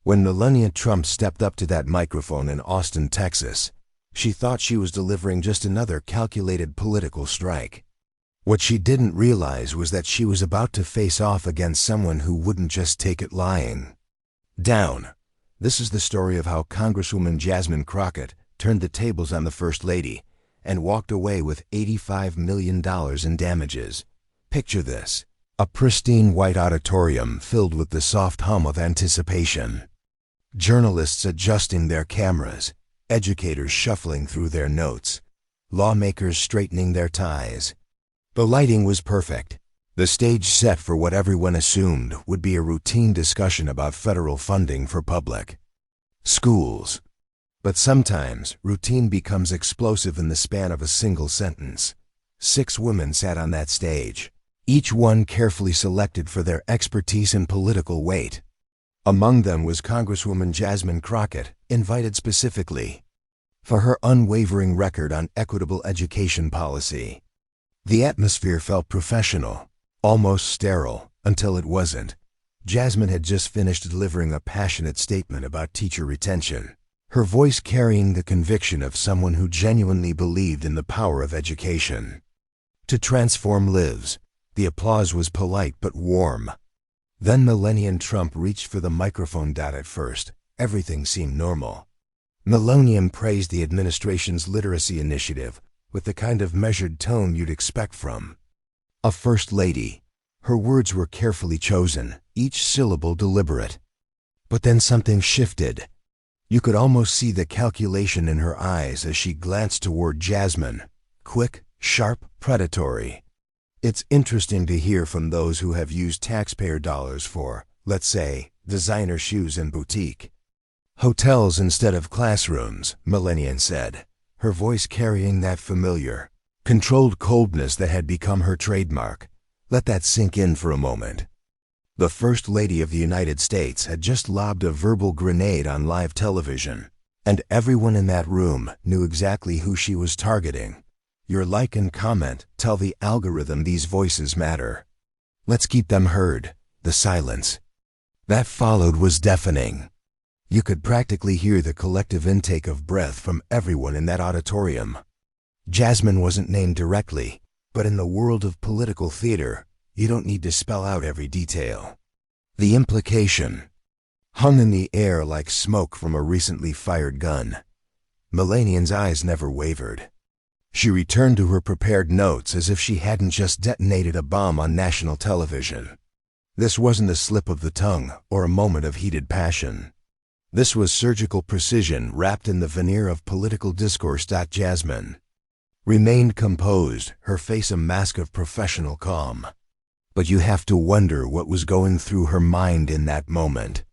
When Melania Trump stepped up to that microphone in Austin, Texas, she thought she was delivering just another calculated political strike. What she didn't realize was that she was about to face off against someone who wouldn't just take it lying down. This is the story of how Congresswoman Jasmine Crockett turned the tables on the First Lady and walked away with $85 million in damages. Picture this: a pristine white auditorium filled with the soft hum of anticipation. Journalists adjusting their cameras, educators shuffling through their notes, lawmakers straightening their ties. The lighting was perfect, the stage set for what everyone assumed would be a routine discussion about federal funding for public schools. But sometimes, routine becomes explosive in the span of a single sentence. 6 women sat on that stage, each one carefully selected for their expertise and political weight. Among them was Congresswoman Jasmine Crockett, invited specifically for her unwavering record on equitable education policy. The atmosphere felt professional, almost sterile, until it wasn't. Jasmine had just finished delivering a passionate statement about teacher retention, her voice carrying the conviction of someone who genuinely believed in the power of education to transform lives. The applause was polite but warm. Then Melania Trump reached for the microphone. At first, everything seemed normal. Melania praised the administration's literacy initiative with the kind of measured tone you'd expect from a First Lady. Her words were carefully chosen, each syllable deliberate. But then something shifted. You could almost see the calculation in her eyes as she glanced toward Jasmine. Quick, sharp, predatory. It's interesting to hear from those who have used taxpayer dollars for, let's say, designer shoes and boutique hotels instead of classrooms, Melania said, her voice carrying that familiar, controlled coldness that had become her trademark. Let that sink in for a moment. The First Lady of the United States had just lobbed a verbal grenade on live television, and everyone in that room knew exactly who she was targeting. Your like and comment tell the algorithm these voices matter. Let's keep them heard. The silence that followed was deafening. You could practically hear the collective intake of breath from everyone in that auditorium. Jasmine wasn't named directly, but in the world of political theater, you don't need to spell out every detail. The implication hung in the air like smoke from a recently fired gun. Melania's eyes never wavered. She returned to her prepared notes as if she hadn't just detonated a bomb on national television. This wasn't a slip of the tongue or a moment of heated passion. This was surgical precision wrapped in the veneer of political discourse. Jasmine remained composed, her face a mask of professional calm. But you have to wonder what was going through her mind in that moment.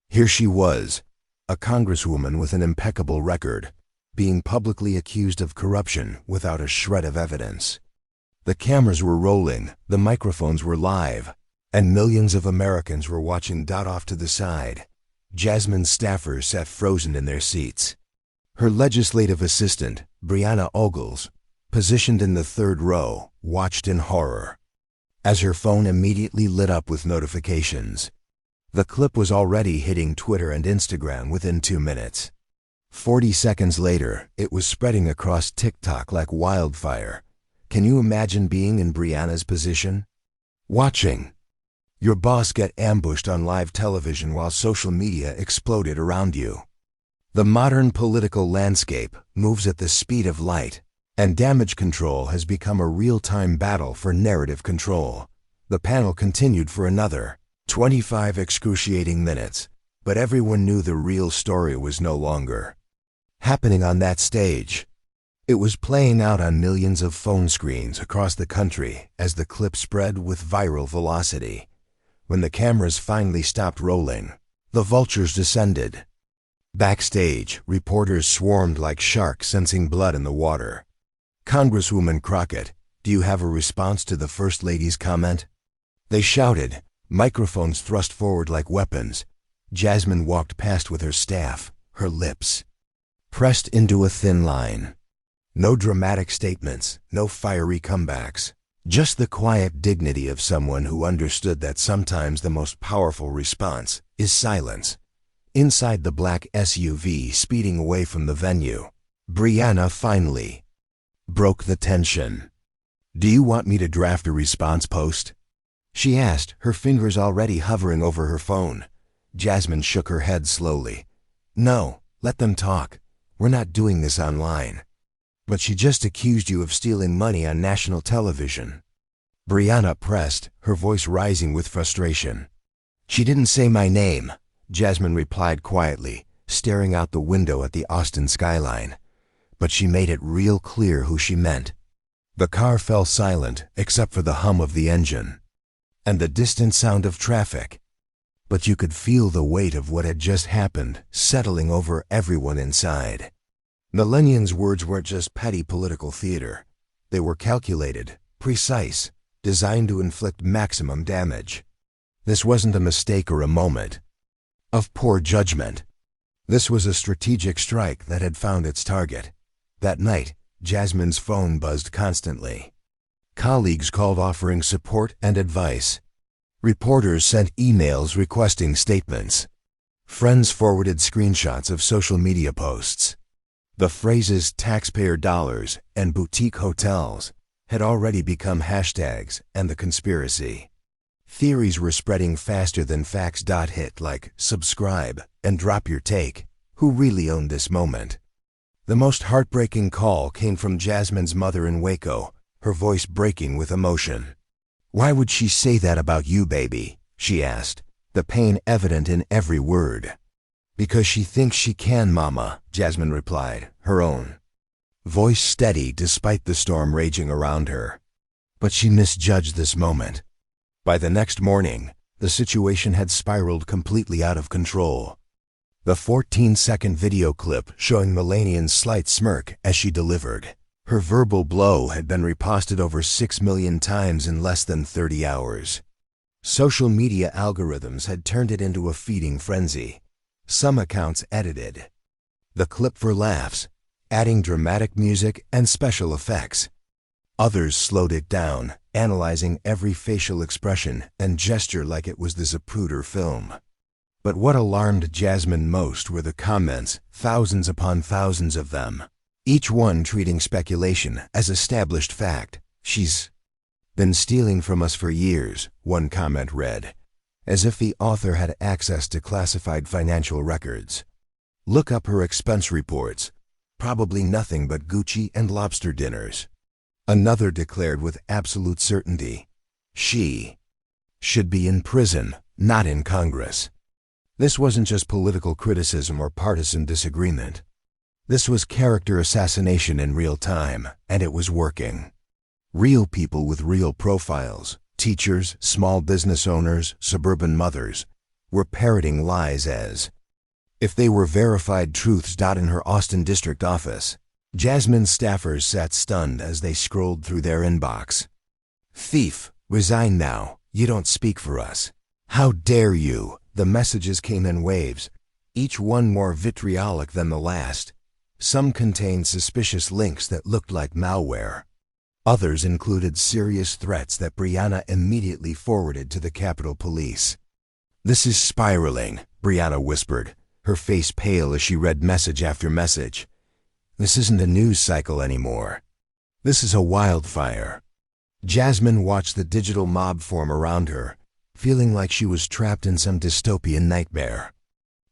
Here she was, a congresswoman with an impeccable record, being publicly accused of corruption without a shred of evidence. The cameras were rolling, the microphones were live, and millions of Americans were watching. Off to the side, Jasmine's staffers sat frozen in their seats. Her legislative assistant, Brianna Ogles, positioned in the third row, watched in horror as her phone immediately lit up with notifications. The clip was already hitting Twitter and Instagram within 2 minutes. 40 seconds later, it was spreading across TikTok like wildfire. Can you imagine being in Brianna's position? Watching your boss get ambushed on live television while social media exploded around you. The modern political landscape moves at the speed of light, and damage control has become a real-time battle for narrative control. The panel continued for another 25 excruciating minutes, but everyone knew the real story was no longer happening on that stage. It was playing out on millions of phone screens across the country as the clip spread with viral velocity. When the cameras finally stopped rolling, the vultures descended. Backstage, reporters swarmed like sharks sensing blood in the water. Congresswoman Crockett, do you have a response to the First Lady's comment? They shouted, microphones thrust forward like weapons. Jasmine walked past with her staff, her lips pressed into a thin line. No dramatic statements, no fiery comebacks, just the quiet dignity of someone who understood that sometimes the most powerful response is silence. Inside the black SUV speeding away from the venue, Brianna finally broke the tension. "Do you want me to draft a response post?" she asked, her fingers already hovering over her phone. Jasmine shook her head slowly. "No, let them talk. We're not doing this online." "But she just accused you of stealing money on national television." Brianna pressed, her voice rising with frustration. "She didn't say my name," Jasmine replied quietly, staring out the window at the Austin skyline. "But she made it real clear who she meant." The car fell silent except for the hum of the engine and the distant sound of traffic. But you could feel the weight of what had just happened settling over everyone inside. Melania's words weren't just petty political theater. They were calculated, precise, designed to inflict maximum damage. This wasn't a mistake or a moment of poor judgment. This was a strategic strike that had found its target. That night, Jasmine's phone buzzed constantly. Colleagues called offering support and advice. Reporters sent emails requesting statements. Friends forwarded screenshots of social media posts. The phrases taxpayer dollars and boutique hotels had already become hashtags and the conspiracy. Theories were spreading faster than facts. Hit like, subscribe, and drop your take. Who really owned this moment? The most heartbreaking call came from Jasmine's mother in Waco, her voice breaking with emotion. "Why would she say that about you, baby?" she asked, the pain evident in every word. "Because she thinks she can, Mama," Jasmine replied, her own voice steady despite the storm raging around her. But she misjudged this moment. By the next morning, the situation had spiraled completely out of control. The 14-second video clip showing Melania's slight smirk as she delivered her verbal blow had been reposted over 6 million times in less than 30 hours. Social media algorithms had turned it into a feeding frenzy. Some accounts edited the clip for laughs, adding dramatic music and special effects. Others slowed it down, analyzing every facial expression and gesture like it was the Zapruder film. But what alarmed Jasmine most were the comments, thousands upon thousands of them, each one treating speculation as established fact. "She's been stealing from us for years," one comment read, as if the author had access to classified financial records. "Look up her expense reports. Probably nothing but Gucci and lobster dinners." Another declared with absolute certainty, "She should be in prison, not in Congress." This wasn't just political criticism or partisan disagreement. This was character assassination in real time, and it was working. Real people with real profiles, teachers, small business owners, suburban mothers, were parroting lies as if they were verified truths. In her Austin district office, Jasmine's staffers sat stunned as they scrolled through their inbox. "Thief, resign now. You don't speak for us. How dare you?" The messages came in waves, each one more vitriolic than the last. Some contained suspicious links that looked like malware. Others included serious threats that Brianna immediately forwarded to the Capitol Police. "This is spiraling," Brianna whispered, her face pale as she read message after message. "This isn't a news cycle anymore. This is a wildfire." Jasmine watched the digital mob form around her, feeling like she was trapped in some dystopian nightmare.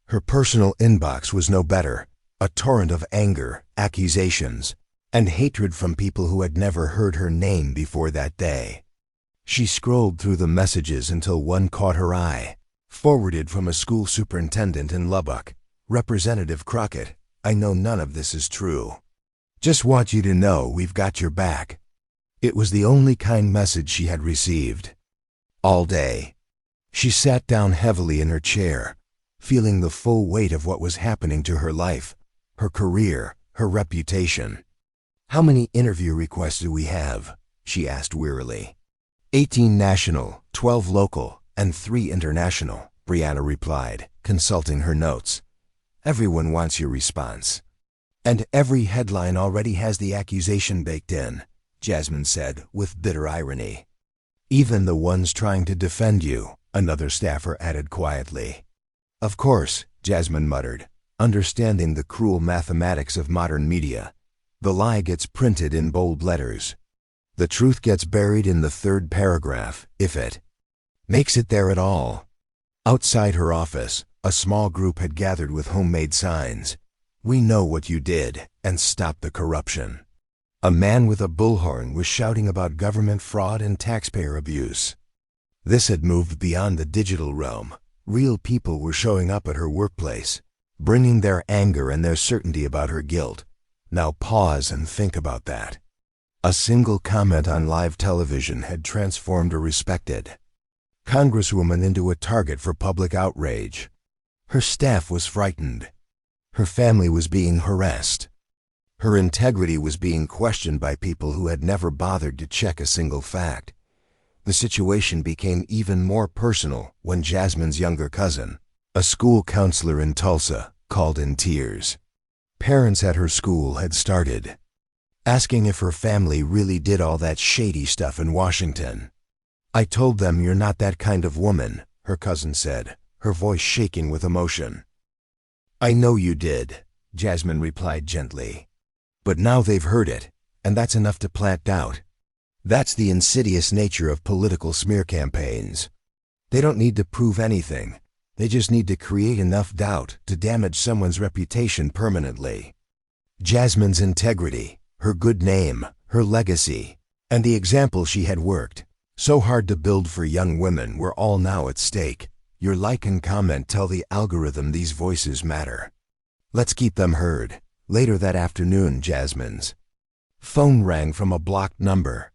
Her personal inbox was no better, a torrent of anger, accusations, and hatred from people who had never heard her name before that day. She scrolled through the messages until one caught her eye, forwarded from a school superintendent in Lubbock. "Representative Crockett, I know none of this is true. Just want you to know we've got your back." It was the only kind message she had received all day. She sat down heavily in her chair, feeling the full weight of what was happening to her life, her career, her reputation. "How many interview requests do we have?" she asked wearily. 18 national, 12 local, and 3 international, Brianna replied, consulting her notes. "Everyone wants your response. And every headline already has the accusation baked in," Jasmine said with bitter irony. "Even the ones trying to defend you," another staffer added quietly. "Of course, Jasmine muttered, understanding the cruel mathematics of modern media. The lie gets printed in bold letters. The truth gets buried in the third paragraph, if it makes it there at all. Outside her office, a small group had gathered with homemade signs. "We know what you did, and stop the corruption." A man with a bullhorn was shouting about government fraud and taxpayer abuse. This had moved beyond the digital realm. Real people were showing up at her workplace, bringing their anger and their certainty about her guilt. Now pause and think about that. A single comment on live television had transformed a respected Congresswoman into a target for public outrage. Her staff was frightened. Her family was being harassed. Her integrity was being questioned by people who had never bothered to check a single fact. The situation became even more personal when Jasmine's younger cousin, a school counselor in Tulsa, called in tears. Parents at her school had started asking if her family really did all that shady stuff in Washington. "I told them you're not that kind of woman," her cousin said, her voice shaking with emotion. "I know you did," Jasmine replied gently. "But now they've heard it, and that's enough to plant doubt. That's the insidious nature of political smear campaigns. They don't need to prove anything. They just need to create enough doubt to damage someone's reputation permanently." Jasmine's integrity, her good name, her legacy, and the example she had worked so hard to build for young women were all now at stake. Your like and comment tell the algorithm these voices matter. Let's keep them heard. Later that afternoon, Jasmine's phone rang from a blocked number.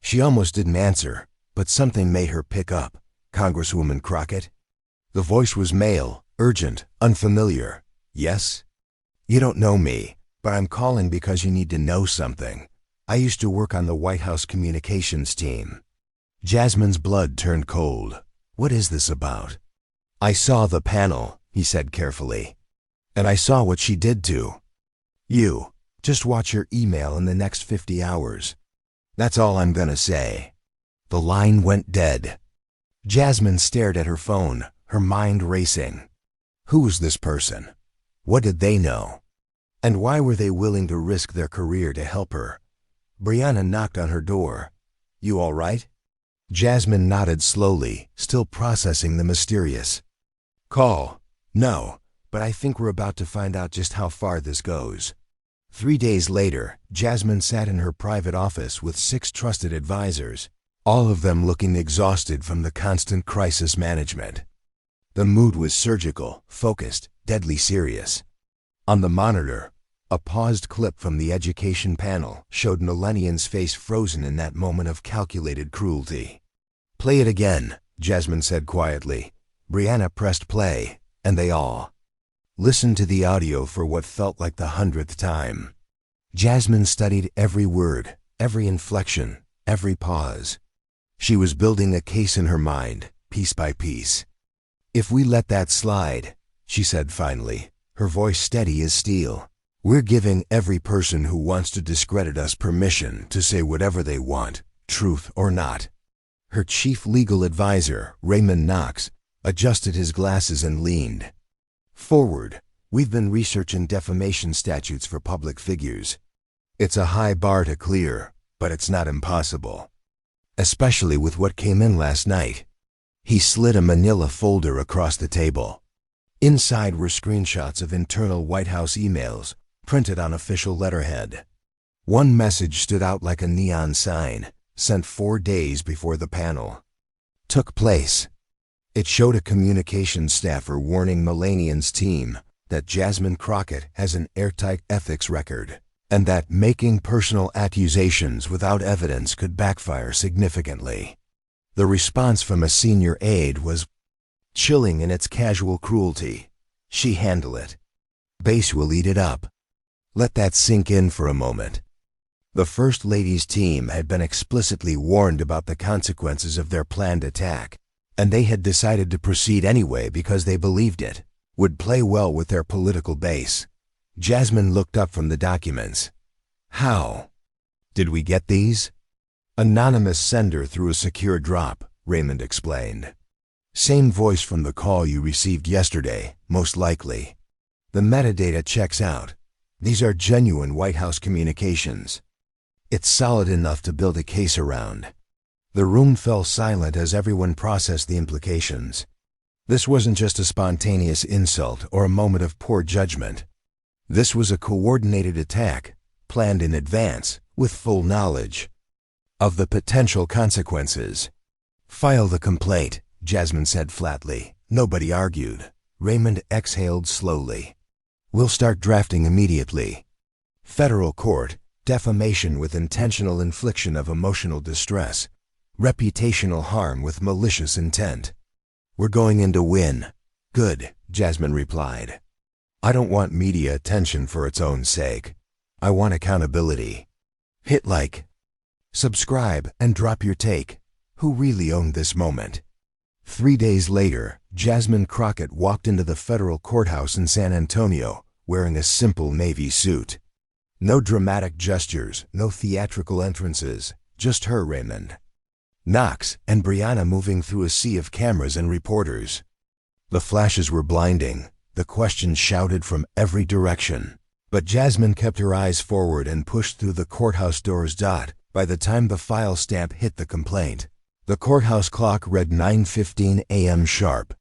She almost didn't answer, but something made her pick up. "Congresswoman Crockett?" The voice was male, urgent, unfamiliar. "Yes?" "You don't know me, but I'm calling because you need to know something. I used to work on the White House communications team." Jasmine's blood turned cold. "What is this about?" "I saw the panel," he said carefully. "And I saw what she did to you. Just watch your email in the next 50 hours. That's all I'm gonna say." The line went dead. Jasmine stared at her phone, her mind racing. Who was this person? What did they know? And why were they willing to risk their career to help her? Brianna knocked on her door. "You all right?" Jasmine nodded slowly, still processing the mysterious call. "No, but I think we're about to find out just how far this goes." 3 days later, Jasmine sat in her private office with 6 trusted advisors, all of them looking exhausted from the constant crisis management. The mood was surgical, focused, deadly serious. On the monitor, a paused clip from the education panel showed Melanian's face frozen in that moment of calculated cruelty. "Play it again," Jasmine said quietly. Brianna pressed play, and they all listened to the audio for what felt like the 100th time. Jasmine studied every word, every inflection, every pause. She was building a case in her mind, piece by piece. "If we let that slide," she said finally, her voice steady as steel, "we're giving every person who wants to discredit us permission to say whatever they want, truth or not." Her chief legal advisor, Raymond Knox, adjusted his glasses and leaned forward. "We've been researching defamation statutes for public figures. It's a high bar to clear, but it's not impossible. Especially with what came in last night." He slid a manila folder across the table. Inside were screenshots of internal White House emails, printed on official letterhead. One message stood out like a neon sign, sent 4 days before the panel took place. It showed a communications staffer warning Melanian's team that Jasmine Crockett has an airtight ethics record, and that making personal accusations without evidence could backfire significantly. The response from a senior aide was chilling in its casual cruelty. "She handle it. Base will eat it up." Let that sink in for a moment. The First Lady's team had been explicitly warned about the consequences of their planned attack, and they had decided to proceed anyway because they believed it would play well with their political base. Jasmine looked up from the documents. "How did we get these?" "Anonymous sender through a secure drop," Raymond explained. Same voice from the call you received yesterday, most likely. The metadata checks out. These are genuine White House communications. It's solid enough to build a case around. The room fell silent as everyone processed the implications. This wasn't just a spontaneous insult or a moment of poor judgment. This was a coordinated attack, planned in advance, with full knowledge of the potential consequences. "File the complaint," Jasmine said flatly. Nobody argued. Raymond exhaled slowly. "We'll start drafting immediately. Federal court, defamation with intentional infliction of emotional distress, reputational harm with malicious intent. We're going in to win." "Good," Jasmine replied. "I don't want media attention for its own sake. I want accountability." Hit like, subscribe, and drop your take. Who really owned this moment? 3 days later, Jasmine Crockett walked into the federal courthouse in San Antonio, wearing a simple navy suit. No dramatic gestures, no theatrical entrances, just her, Raymond, Knox, and Brianna moving through a sea of cameras and reporters. The flashes were blinding, the questions shouted from every direction. But Jasmine kept her eyes forward and pushed through the courthouse doors. By the time the file stamp hit the complaint, the courthouse clock read 9:15 a.m. sharp.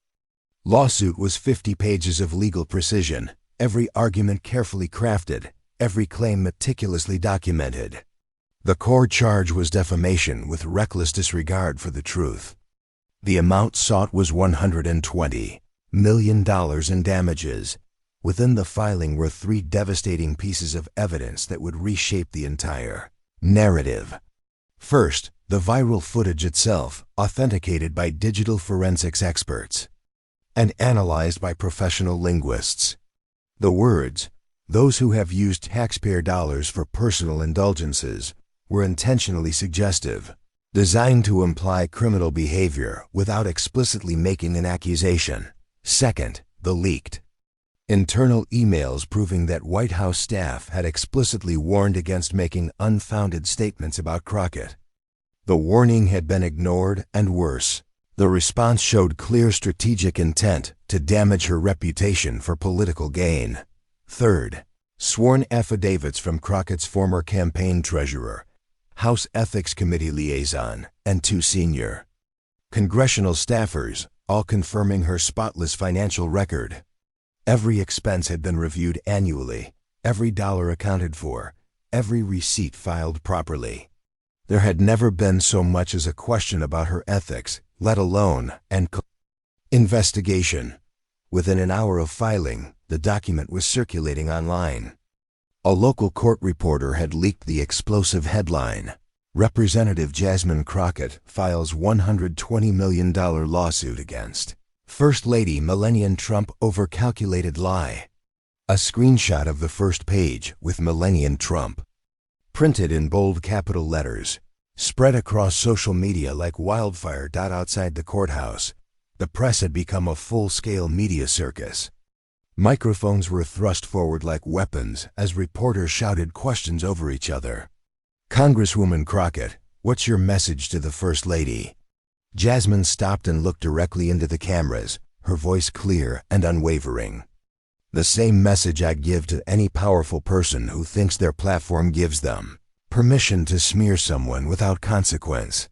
Lawsuit was 50 pages of legal precision, every argument carefully crafted, every claim meticulously documented. The core charge was defamation with reckless disregard for the truth. The amount sought was $120 million in damages. Within the filing were 3 devastating pieces of evidence that would reshape the entire narrative. First, the viral footage itself, authenticated by digital forensics experts and analyzed by professional linguists. The words, "Those who have used taxpayer dollars for personal indulgences," were intentionally suggestive, designed to imply criminal behavior without explicitly making an accusation. Second, the leaked internal emails proving that White House staff had explicitly warned against making unfounded statements about Crockett. The warning had been ignored, and worse, the response showed clear strategic intent to damage her reputation for political gain. Third, sworn affidavits from Crockett's former campaign treasurer, House Ethics Committee liaison, and 2 senior congressional staffers, all confirming her spotless financial record. Every expense had been reviewed annually, every dollar accounted for, every receipt filed properly. There had never been so much as a question about her ethics, let alone an investigation. Within an hour of filing, the document was circulating online. A local court reporter had leaked the explosive headline, "Representative Jasmine Crockett files $120 million lawsuit against First Lady Melania Trump over calculated lie." A screenshot of the first page with Melania Trump, printed in bold capital letters, spread across social media like wildfire. Outside the courthouse, the press had become a full-scale media circus. Microphones were thrust forward like weapons as reporters shouted questions over each other. "Congresswoman Crockett, what's your message to the First Lady?" Jasmine stopped and looked directly into the cameras, her voice clear and unwavering. "The same message I'd give to any powerful person who thinks their platform gives them permission to smear someone without consequence.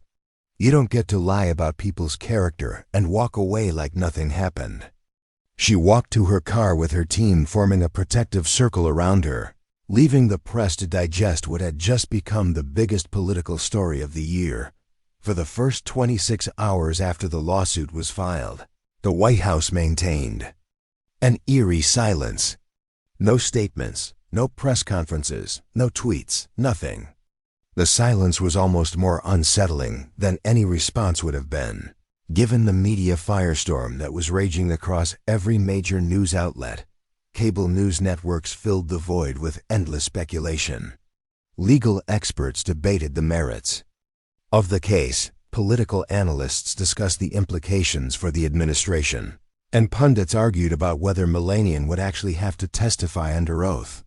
You don't get to lie about people's character and walk away like nothing happened." She walked to her car with her team forming a protective circle around her, leaving the press to digest what had just become the biggest political story of the year. For the first 26 hours after the lawsuit was filed, the White House maintained an eerie silence. No statements, no press conferences, no tweets, nothing. The silence was almost more unsettling than any response would have been, given the media firestorm that was raging across every major news outlet. Cable news networks filled the void with endless speculation. Legal experts debated the merits of the case, political analysts discussed the implications for the administration, and pundits argued about whether Melania would actually have to testify under oath.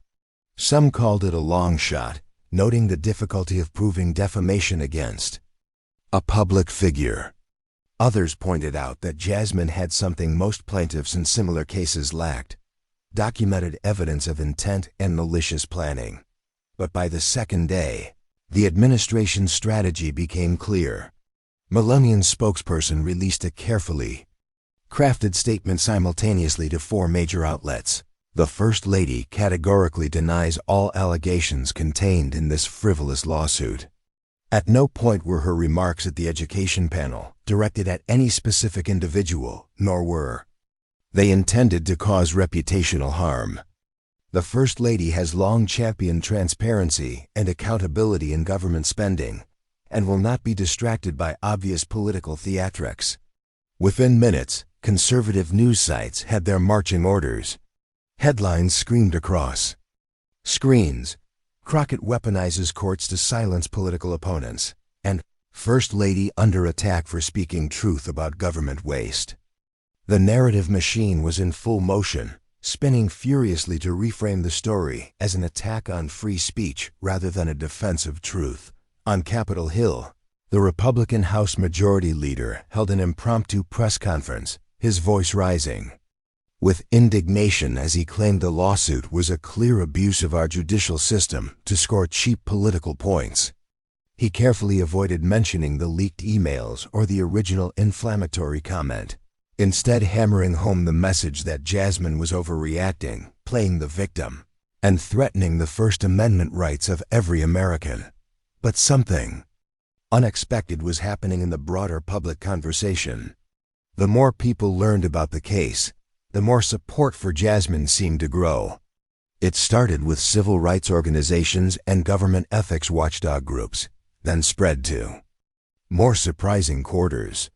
Some called it a long shot, noting the difficulty of proving defamation against a public figure. Others pointed out that Jasmine had something most plaintiffs in similar cases lacked: documented evidence of intent and malicious planning. But by the second day, the administration's strategy became clear. Melania's spokesperson released a carefully crafted statement simultaneously to 4 major outlets. The First Lady categorically denies all allegations contained in this frivolous lawsuit. At no point were her remarks at the education panel directed at any specific individual, nor were they intended to cause reputational harm. The First Lady has long championed transparency and accountability in government spending, and will not be distracted by obvious political theatrics. Within minutes, conservative news sites had their marching orders. Headlines screamed across screens: Crockett weaponizes courts to silence political opponents, and First Lady under attack for speaking truth about government waste. The narrative machine was in full motion, spinning furiously to reframe the story as an attack on free speech rather than a defense of truth. On Capitol Hill, the Republican House Majority Leader held an impromptu press conference, his voice rising with indignation as he claimed the lawsuit was a clear abuse of our judicial system to score cheap political points. He carefully avoided mentioning the leaked emails or the original inflammatory comment, instead hammering home the message that Jasmine was overreacting, playing the victim, and threatening the First Amendment rights of every American. But something unexpected was happening in the broader public conversation. The more people learned about the case, the more support for Jasmine seemed to grow. It started with civil rights organizations and government ethics watchdog groups, then spread to more surprising quarters.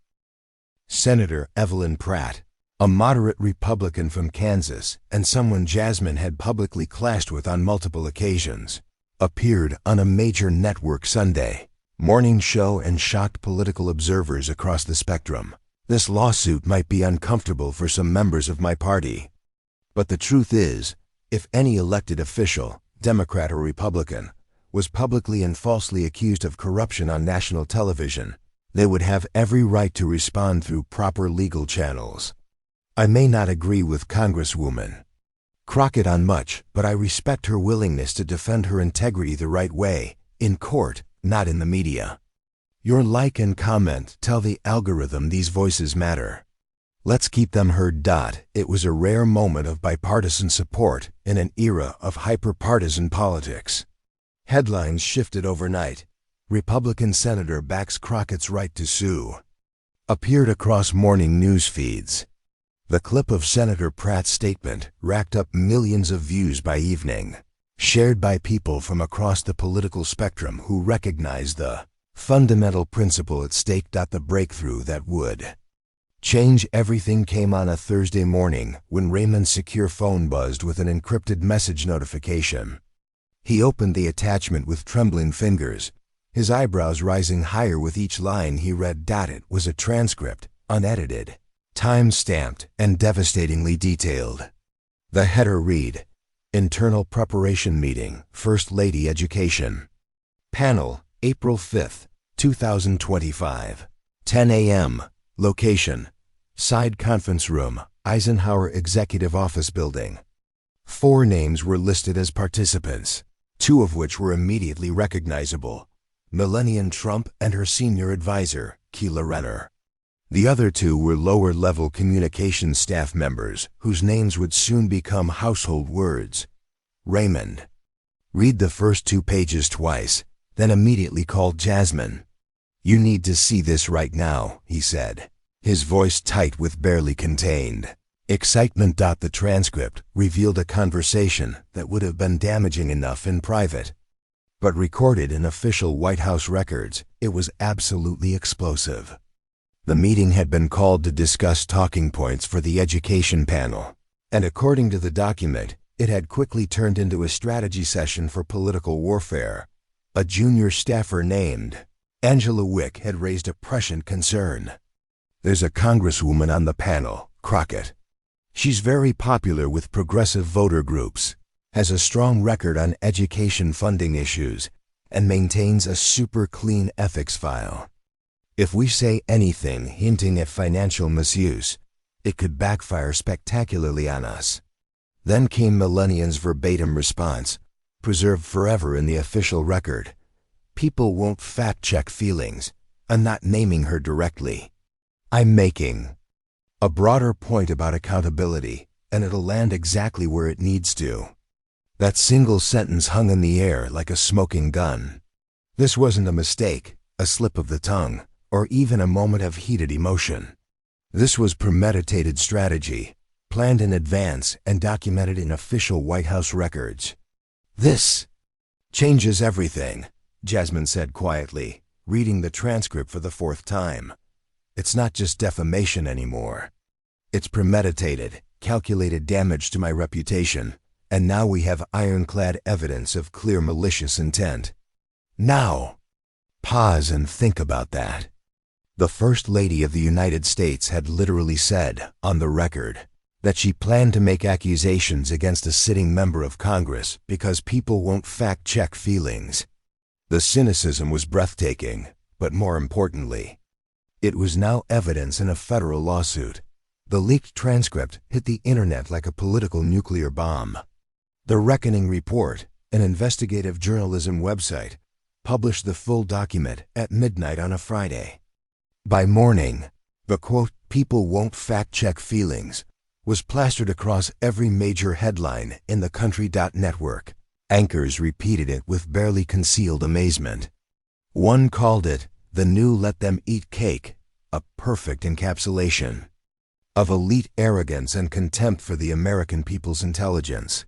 Senator Evelyn Pratt, a moderate Republican from Kansas and someone Jasmine had publicly clashed with on multiple occasions, appeared on a major network Sunday morning show and shocked political observers across the spectrum. This lawsuit might be uncomfortable for some members of my party, but the truth is, if any elected official, Democrat or Republican, was publicly and falsely accused of corruption on national television, they would have every right to respond through proper legal channels. I may not agree with Congresswoman Crockett on much, but I respect her willingness to defend her integrity the right way, in court, not in the media. Your like and comment tell the algorithm these voices matter. Let's keep them heard. It was a rare moment of bipartisan support in an era of hyper-partisan politics. Headlines shifted overnight. Republican senator backs Crockett's right to sue. Appeared across morning news feeds. The clip of Senator Pratt's statement racked up millions of views by evening, shared by people from across the political spectrum who recognized the fundamental principle at stake. The breakthrough that would change everything came on a Thursday morning when Raymond's secure phone buzzed with an encrypted message notification. He opened the attachment with trembling fingers, his eyebrows rising higher with each line he read. It was a transcript, unedited, time-stamped, and devastatingly detailed. The header read, "Internal Preparation Meeting, First Lady Education. Panel, April 5, 2025. 10 a.m. Location: Side Conference Room, Eisenhower Executive Office Building." 4 names were listed as participants, 2 of which were immediately recognizable: Melania Trump and her senior advisor, Keila Renner. The other 2 were lower-level communications staff members whose names would soon become household words. Raymond read the first 2 pages twice, then immediately called Jasmine. "You need to see this right now," he said, his voice tight with barely contained excitement. The transcript revealed a conversation that would have been damaging enough in private, but recorded in official White House records, it was absolutely explosive. The meeting had been called to discuss talking points for the education panel, and according to the document, it had quickly turned into a strategy session for political warfare. A junior staffer named Angela Wick had raised a prescient concern. "There's a congresswoman on the panel, Crockett. She's very popular with progressive voter groups, has a strong record on education funding issues, and maintains a super clean ethics file. If we say anything hinting at financial misuse, it could backfire spectacularly on us. Then came Melania's verbatim response, preserved forever in the official record. People won't fact-check feelings. I'm not naming her directly. I'm making a broader point about accountability, and it'll land exactly where it needs to. That single sentence hung in the air like a smoking gun. This wasn't a mistake, a slip of the tongue, or even a moment of heated emotion. This was premeditated strategy, planned in advance and documented in official White House records. This changes everything, Jasmine said quietly, reading the transcript for the fourth time. It's not just defamation anymore. It's premeditated, calculated damage to my reputation, and now we have ironclad evidence of clear malicious intent. Now, pause and think about that. The First Lady of the United States had literally said, on the record, that she planned to make accusations against a sitting member of Congress because people won't fact-check feelings. The cynicism was breathtaking, but more importantly, it was now evidence in a federal lawsuit. The leaked transcript hit the internet like a political nuclear bomb. The Reckoning Report, an investigative journalism website, published the full document at midnight on a Friday. By morning, the quote, "people won't fact-check feelings," was plastered across every major headline in the country. Network. Anchors repeated it with barely concealed amazement. One called it the new "let them eat cake," a perfect encapsulation of elite arrogance and contempt for the American people's intelligence.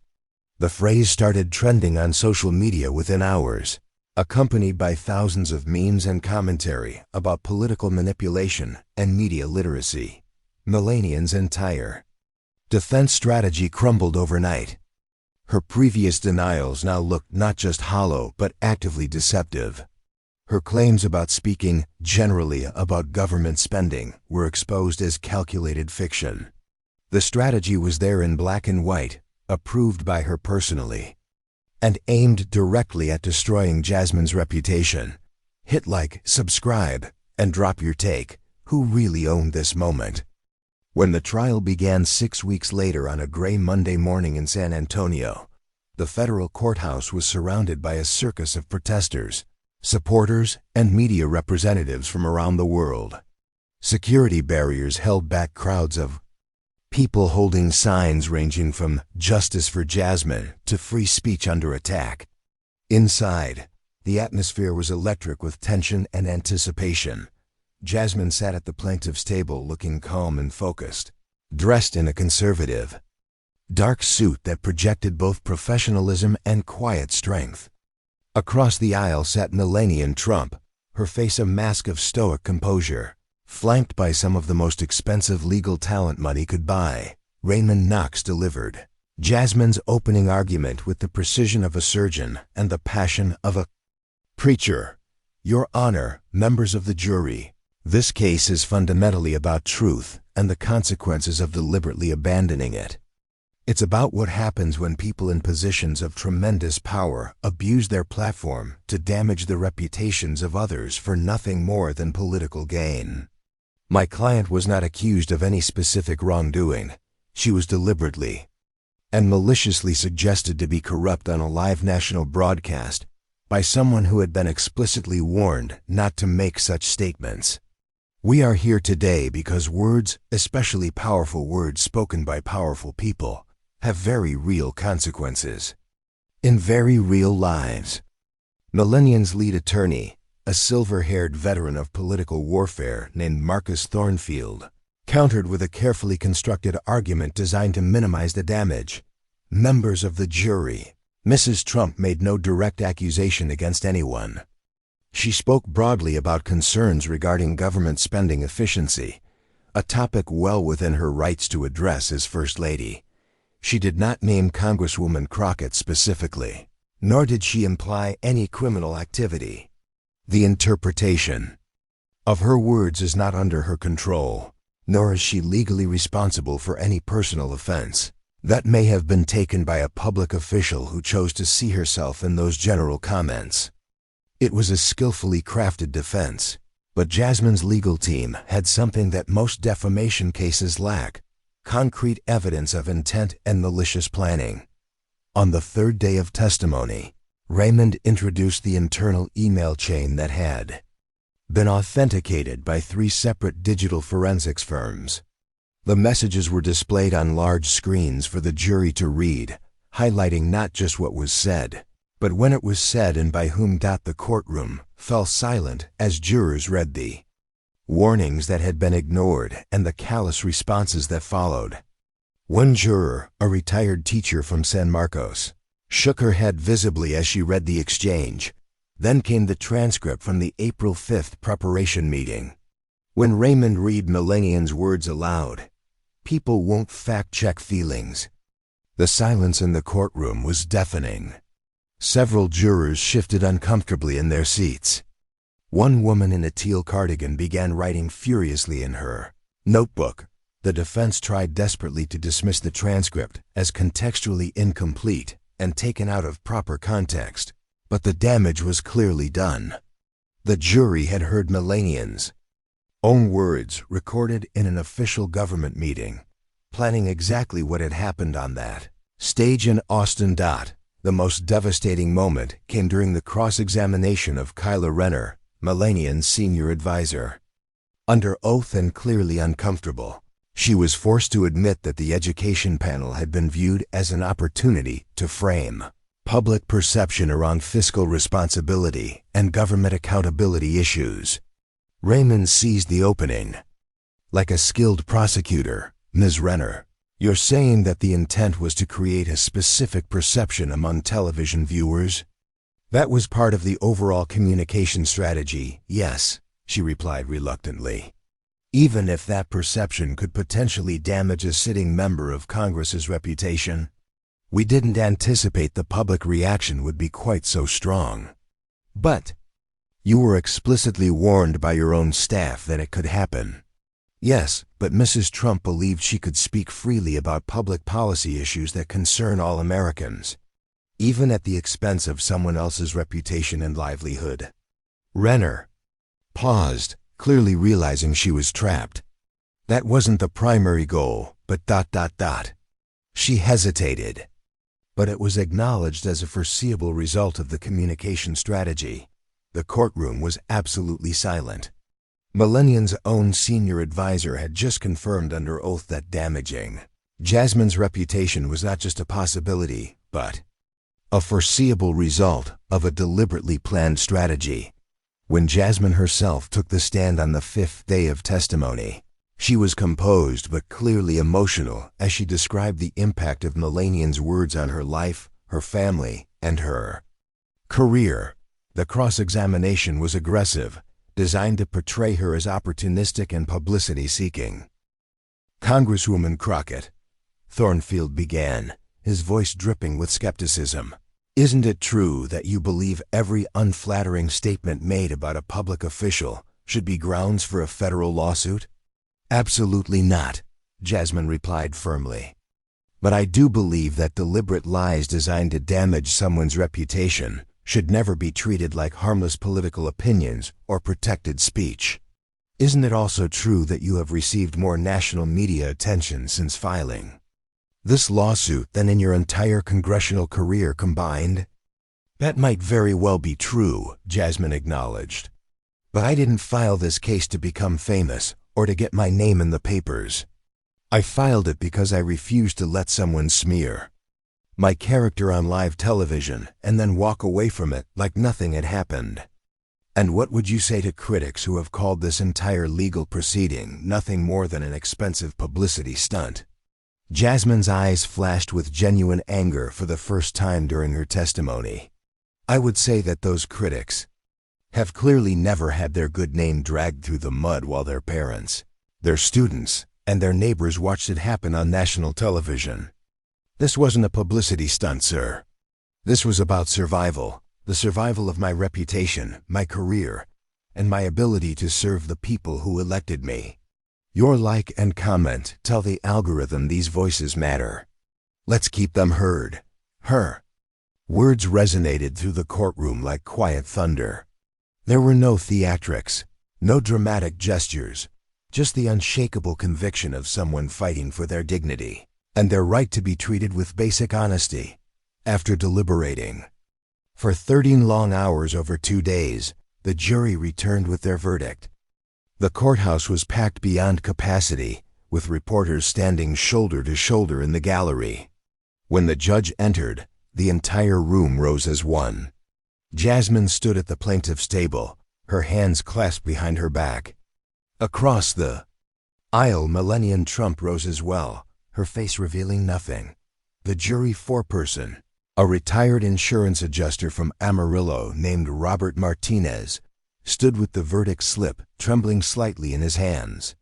The phrase started trending on social media within hours, accompanied by thousands of memes and commentary about political manipulation and media literacy. Melania's entire defense strategy crumbled overnight. Her previous denials now looked not just hollow but actively deceptive. Her claims about speaking generally about government spending were exposed as calculated fiction. The strategy was there in black and white, approved by her personally, and aimed directly at destroying Jasmine's reputation. Hit like, subscribe, and drop your take. Who really owned this moment? When the trial began 6 weeks later on a gray Monday morning in San Antonio, the federal courthouse was surrounded by a circus of protesters, supporters, and media representatives from around the world. Security barriers held back crowds of people holding signs ranging from "Justice for Jasmine" to "Free Speech Under Attack." Inside, the atmosphere was electric with tension and anticipation. Jasmine sat at the plaintiff's table looking calm and focused, dressed in a conservative, dark suit that projected both professionalism and quiet strength. Across the aisle sat Melania Trump, her face a mask of stoic composure, flanked by some of the most expensive legal talent money could buy. Raymond Knox delivered Jasmine's opening argument with the precision of a surgeon and the passion of a preacher. "Your Honor, members of the jury, this case is fundamentally about truth and the consequences of deliberately abandoning it. It's about what happens when people in positions of tremendous power abuse their platform to damage the reputations of others for nothing more than political gain. My client was not accused of any specific wrongdoing. She was deliberately and maliciously suggested to be corrupt on a live national broadcast by someone who had been explicitly warned not to make such statements. We are here today because words, especially powerful words spoken by powerful people, have very real consequences in very real lives." Melania's lead attorney, a silver-haired veteran of political warfare named Marcus Thornfield, countered with a carefully constructed argument designed to minimize the damage. "Members of the jury, Mrs. Trump made no direct accusation against anyone. She spoke broadly about concerns regarding government spending efficiency, a topic well within her rights to address as First Lady. She did not name Congresswoman Crockett specifically, nor did she imply any criminal activity. The interpretation of her words is not under her control, nor is she legally responsible for any personal offense that may have been taken by a public official who chose to see herself in those general comments. It was a skillfully crafted defense, But Jasmine's legal team had something that most defamation cases lack: concrete evidence of intent and malicious planning. On the third day of testimony, Raymond introduced the internal email chain that had been authenticated by 3 separate digital forensics firms. The messages were displayed on large screens for the jury to read, highlighting not just what was said, but when it was said and by whom. The courtroom fell silent as jurors read the warnings that had been ignored and the callous responses that followed. One juror, a retired teacher from San Marcos, shook her head visibly as she read the exchange. Then came the transcript from the April 5th preparation meeting. When Raymond read Melania's words aloud, "People won't fact-check feelings," the silence in the courtroom was deafening. Several jurors shifted uncomfortably in their seats. One woman in a teal cardigan began writing furiously in her notebook. The defense tried desperately to dismiss the transcript as contextually incomplete and taken out of proper context, but the damage was clearly done. The jury had heard Melania's own words recorded in an official government meeting, planning exactly what had happened on that stage in Austin. The most devastating moment came during the cross-examination of Kyla Renner, Melania's senior advisor. Under oath and clearly uncomfortable, she was forced to admit that the education panel had been viewed as an opportunity to frame public perception around fiscal responsibility and government accountability issues. Raymond seized the opening. Like a skilled prosecutor, "Ms. Renner, you're saying that the intent was to create a specific perception among television viewers?" "That was part of the overall communication strategy, yes," she replied reluctantly. "Even if that perception could potentially damage a sitting member of Congress's reputation, we didn't anticipate the public reaction would be quite so strong." "But you were explicitly warned by your own staff that it could happen." "Yes, but Mrs. Trump believed she could speak freely about public policy issues that concern all Americans, even at the expense of someone else's reputation and livelihood." Renner paused, clearly realizing she was trapped. That wasn't the primary goal, but ... She hesitated. But it was acknowledged as a foreseeable result of the communication strategy. The courtroom was absolutely silent. Melania's own senior advisor had just confirmed under oath that damaging Jasmine's reputation was not just a possibility, but a foreseeable result of a deliberately planned strategy. When Jasmine herself took the stand on the 5th day of testimony, she was composed but clearly emotional as she described the impact of Melania's words on her life, her family, and her career. The cross-examination was aggressive, designed to portray her as opportunistic and publicity-seeking. "Congresswoman Crockett," Thornfield began, his voice dripping with skepticism, "isn't it true that you believe every unflattering statement made about a public official should be grounds for a federal lawsuit?" "Absolutely not," Jasmine replied firmly. "But I do believe that deliberate lies designed to damage someone's reputation should never be treated like harmless political opinions or protected speech. Isn't it also true that you have received more national media attention since filing this lawsuit than in your entire congressional career combined?" "That might very well be true," Jasmine acknowledged. "But I didn't file this case to become famous or to get my name in the papers. I filed it because I refused to let someone smear my character on live television and then walk away from it like nothing had happened." "And what would you say to critics who have called this entire legal proceeding nothing more than an expensive publicity stunt?" Jasmine's eyes flashed with genuine anger for the first time during her testimony. "I would say that those critics have clearly never had their good name dragged through the mud while their parents, their students, and their neighbors watched it happen on national television. This wasn't a publicity stunt, sir. This was about survival, the survival of my reputation, my career, and my ability to serve the people who elected me. Your like and comment tell the algorithm these voices matter. Let's keep them heard." Her words resonated through the courtroom like quiet thunder. There were no theatrics, No dramatic gestures, just the unshakable conviction of someone fighting for their dignity and their right to be treated with basic honesty. After deliberating for 13 long hours over 2 days, the jury returned with their verdict. The courthouse was packed beyond capacity, with reporters standing shoulder to shoulder in the gallery. When the judge entered, the entire room rose as one. Jasmine stood at the plaintiff's table, her hands clasped behind her back. Across the aisle, Melania Trump rose as well, her face revealing nothing. The jury foreperson, a retired insurance adjuster from Amarillo named Robert Martinez, stood with the verdict slip trembling slightly in his hands.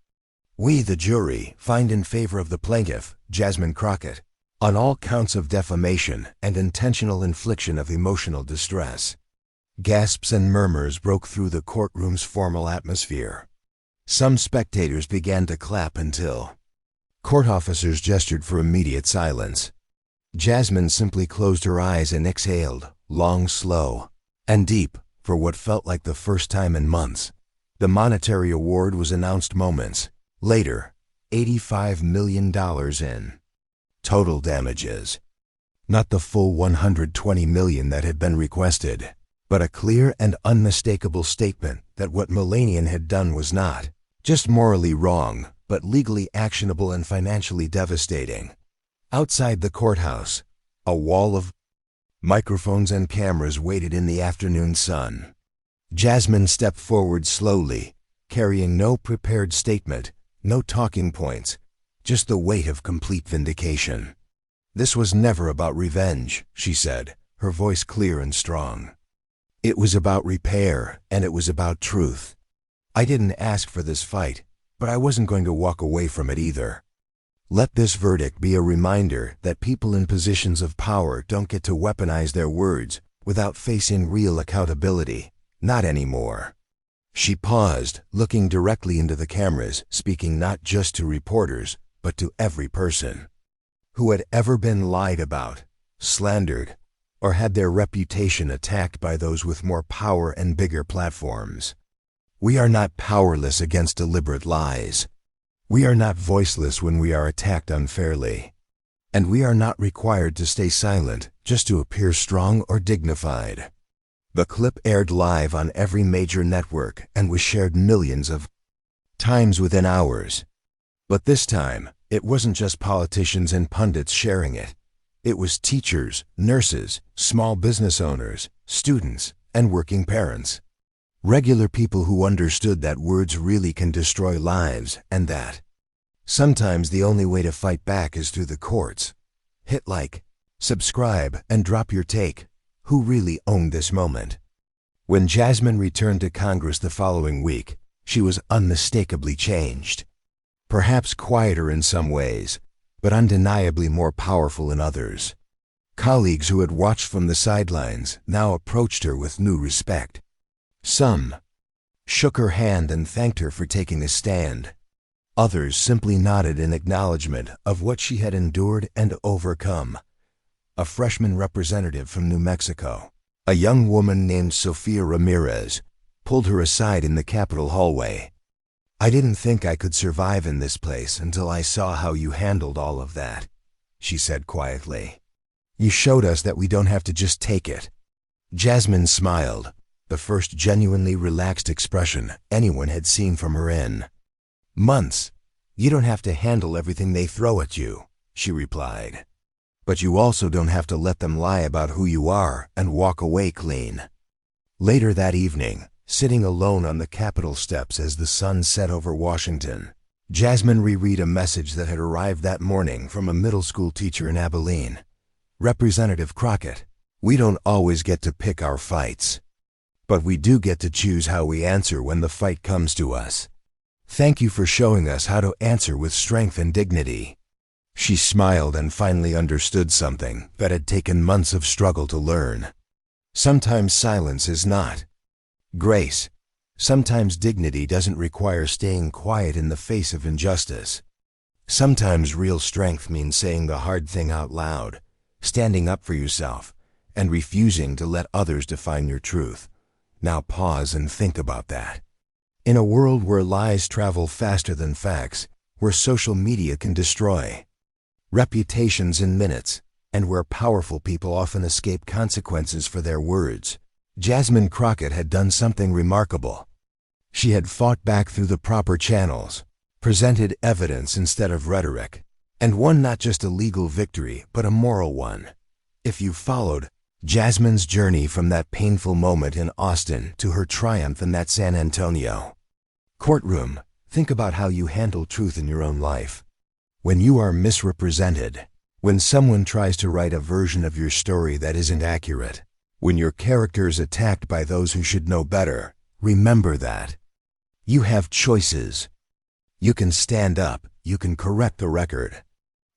"We, the jury, find in favor of the plaintiff, Jasmine Crockett, on all counts of defamation and intentional infliction of emotional distress." Gasps and murmurs broke through the courtroom's formal atmosphere. Some spectators began to clap until court officers gestured for immediate silence. Jasmine simply closed her eyes and exhaled, long, slow, and deep, for what felt like the first time in months. The monetary award was announced moments later, $85 million in total damages. Not the full $120 million that had been requested, but a clear and unmistakable statement that what Melania had done was not just morally wrong, but legally actionable and financially devastating. Outside the courthouse, a wall of microphones and cameras waited in the afternoon sun. Jasmine stepped forward slowly, carrying no prepared statement, no talking points, just the weight of complete vindication. "This was never about revenge," she said, her voice clear and strong. "It was about repair, and it was about truth. I didn't ask for this fight, but I wasn't going to walk away from it either. Let this verdict be a reminder that people in positions of power don't get to weaponize their words without facing real accountability. Not anymore." She paused, looking directly into the cameras, speaking not just to reporters, but to every person who had ever been lied about, slandered, or had their reputation attacked by those with more power and bigger platforms. We are not powerless against deliberate lies. We are not voiceless when we are attacked unfairly. And we are not required to stay silent just to appear strong or dignified. The clip aired live on every major network and was shared millions of times within hours. But this time, it wasn't just politicians and pundits sharing it. It was teachers, nurses, small business owners, students, and working parents. Regular people who understood that words really can destroy lives and that sometimes the only way to fight back is through the courts. Hit like, subscribe, and drop your take. Who really owned this moment? When Jasmine returned to Congress the following week, she was unmistakably changed. Perhaps quieter in some ways, but undeniably more powerful in others. Colleagues who had watched from the sidelines now approached her with new respect. Some shook her hand and thanked her for taking a stand. Others simply nodded in acknowledgement of what she had endured and overcome. A freshman representative from New Mexico, a young woman named Sofia Ramirez, pulled her aside in the Capitol hallway. "I didn't think I could survive in this place until I saw how you handled all of that," she said quietly. "You showed us that we don't have to just take it." Jasmine smiled, the first genuinely relaxed expression anyone had seen from her in months. "You don't have to handle everything they throw at you," she replied. "But you also don't have to let them lie about who you are and walk away clean." Later that evening, sitting alone on the Capitol steps as the sun set over Washington, Jasmine reread a message that had arrived that morning from a middle school teacher in Abilene. "Representative Crockett, we don't always get to pick our fights, but we do get to choose how we answer when the fight comes to us. Thank you for showing us how to answer with strength and dignity." She smiled and finally understood something that had taken months of struggle to learn. Sometimes silence is not grace. Sometimes dignity doesn't require staying quiet in the face of injustice. Sometimes real strength means saying the hard thing out loud, standing up for yourself, and refusing to let others define your truth. Now pause and think about that. In a world where lies travel faster than facts, where social media can destroy reputations in minutes, and where powerful people often escape consequences for their words, Jasmine Crockett had done something remarkable. She had fought back through the proper channels, presented evidence instead of rhetoric, and won not just a legal victory, but a moral one. If you followed Jasmine's journey from that painful moment in Austin to her triumph in that San Antonio courtroom, think about how you handle truth in your own life. When you are misrepresented, when someone tries to write a version of your story that isn't accurate, when your character is attacked by those who should know better, remember that you have choices. You can stand up, you can correct the record.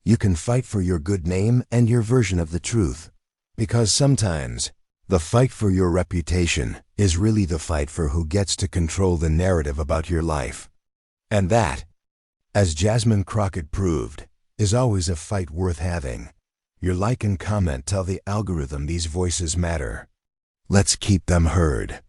You can fight for your good name and your version of the truth. Because sometimes, the fight for your reputation is really the fight for who gets to control the narrative about your life. And that, as Jasmine Crockett proved, is always a fight worth having. Your like and comment tell the algorithm these voices matter. Let's keep them heard.